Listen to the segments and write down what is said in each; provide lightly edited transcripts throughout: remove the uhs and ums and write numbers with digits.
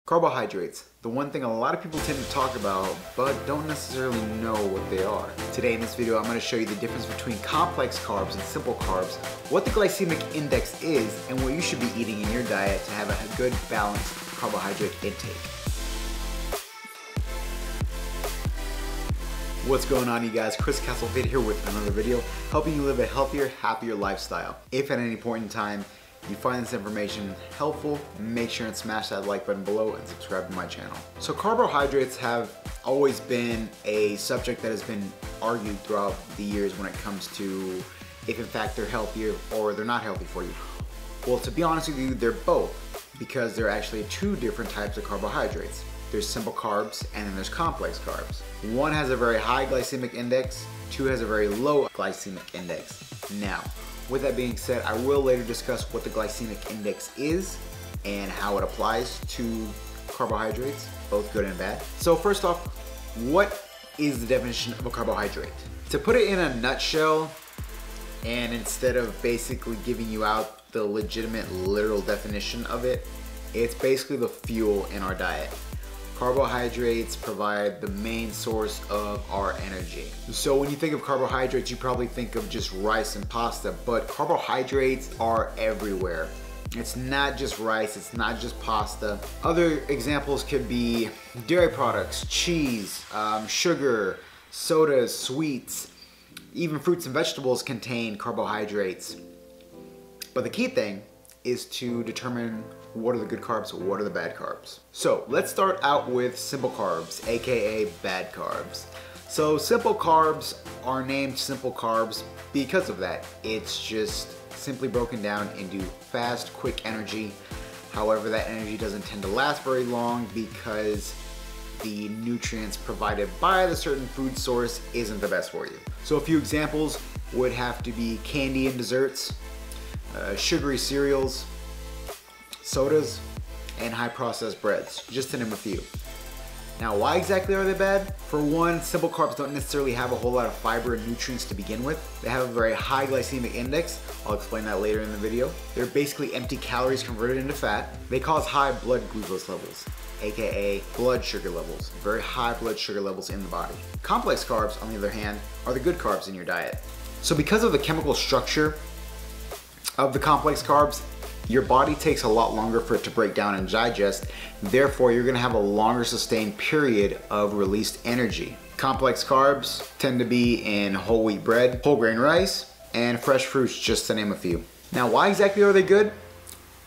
Carbohydrates, the one thing a lot of people tend to talk about, but don't necessarily know what they are. Today in this video, I'm going to show you the difference between complex carbs and simple carbs, what the glycemic index is, and what you should be eating in your diet to have a good balanced carbohydrate intake. What's going on, you guys? Chris Castlefit here with another video, helping you live a healthier, happier lifestyle. If at any point in time you find this information helpful, make sure and smash that like button below and subscribe to my channel. So carbohydrates have always been a subject that has been argued throughout the years when it comes to if in fact they're healthier or they're not healthy for you. Well, to be honest with you, they're both, because there are actually two different types of carbohydrates. There's simple carbs and then there's complex carbs. One has a very high glycemic index, two has a very low glycemic index. Now, with that being said, I will later discuss what the glycemic index is and how it applies to carbohydrates, both good and bad. So first off, what is the definition of a carbohydrate? To put it in a nutshell, and instead of basically giving you out the legitimate literal definition of it, it's basically the fuel in our diet. Carbohydrates provide the main source of our energy. So when you think of carbohydrates, you probably think of just rice and pasta, but carbohydrates are everywhere. It's not just rice, it's not just pasta. Other examples could be dairy products, cheese, sugar, sodas, sweets, even fruits and vegetables contain carbohydrates. But the key thing is to determine what are the good carbs, what are the bad carbs. So let's start out with simple carbs, aka bad carbs. So simple carbs are named simple carbs because of that. It's just simply broken down into fast, quick energy. However, that energy doesn't tend to last very long because the nutrients provided by the certain food source isn't the best for you. So a few examples would have to be candy and desserts, sugary cereals, sodas, and high processed breads, just to name a few. Now, why exactly are they bad? For one, simple carbs don't necessarily have a whole lot of fiber and nutrients to begin with. They have a very high glycemic index. I'll explain that later in the video. They're basically empty calories converted into fat. They cause high blood glucose levels, aka blood sugar levels, very high blood sugar levels in the body. Complex carbs, on the other hand, are the good carbs in your diet. So because of the chemical structure of the complex carbs, your body takes a lot longer for it to break down and digest. Therefore, you're gonna have a longer sustained period of released energy. Complex carbs tend to be in whole wheat bread, whole grain rice, and fresh fruits, just to name a few. Now, why exactly are they good?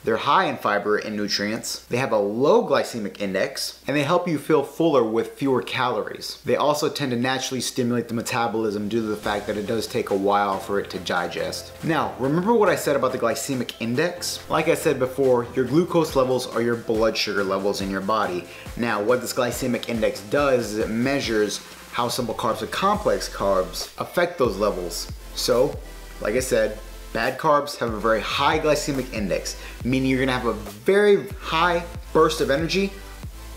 They're high in fiber and nutrients, they have a low glycemic index, and they help you feel fuller with fewer calories. They also tend to naturally stimulate the metabolism due to the fact that it does take a while for it to digest. Now, remember what I said about the glycemic index? Like I said before, your glucose levels are your blood sugar levels in your body. Now, what this glycemic index does is it measures how simple carbs or complex carbs affect those levels. So, like I said, bad carbs have a very high glycemic index, meaning you're gonna have a very high burst of energy,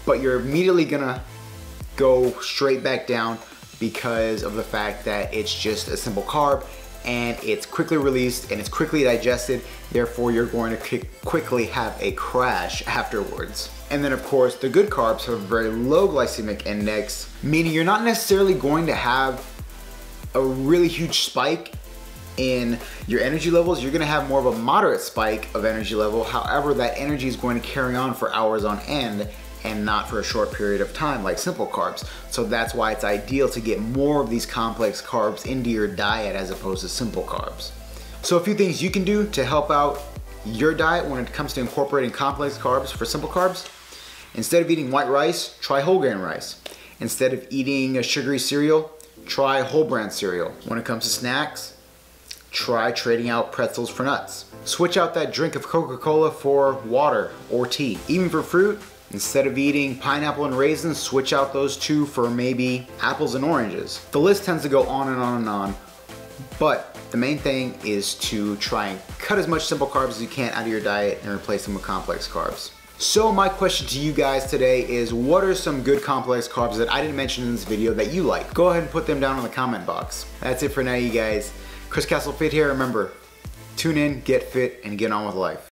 but you're immediately gonna go straight back down because of the fact that it's just a simple carb and it's quickly released and it's quickly digested. Therefore, you're going to quickly have a crash afterwards. And then of course, the good carbs have a very low glycemic index, meaning you're not necessarily going to have a really huge spike in your energy levels. You're gonna have more of a moderate spike of energy level. However, that energy is going to carry on for hours on end and not for a short period of time like simple carbs. So that's why it's ideal to get more of these complex carbs into your diet as opposed to simple carbs. So a few things you can do to help out your diet when it comes to incorporating complex carbs for simple carbs. Instead of eating white rice, try whole grain rice. Instead of eating a sugary cereal, try whole bran cereal. When it comes to snacks, try trading out pretzels for nuts. Switch out that drink of Coca-Cola for water or tea. Even for fruit, instead of eating pineapple and raisins, switch out those two for maybe apples and oranges. The list tends to go on and on and on, but the main thing is to try and cut as much simple carbs as you can out of your diet and replace them with complex carbs. So my question to you guys today is, what are some good complex carbs that I didn't mention in this video that you like? Go ahead and put them down in the comment box. That's it for now, you guys. Chris Castlefit here. Remember, tune in, get fit, and get on with life.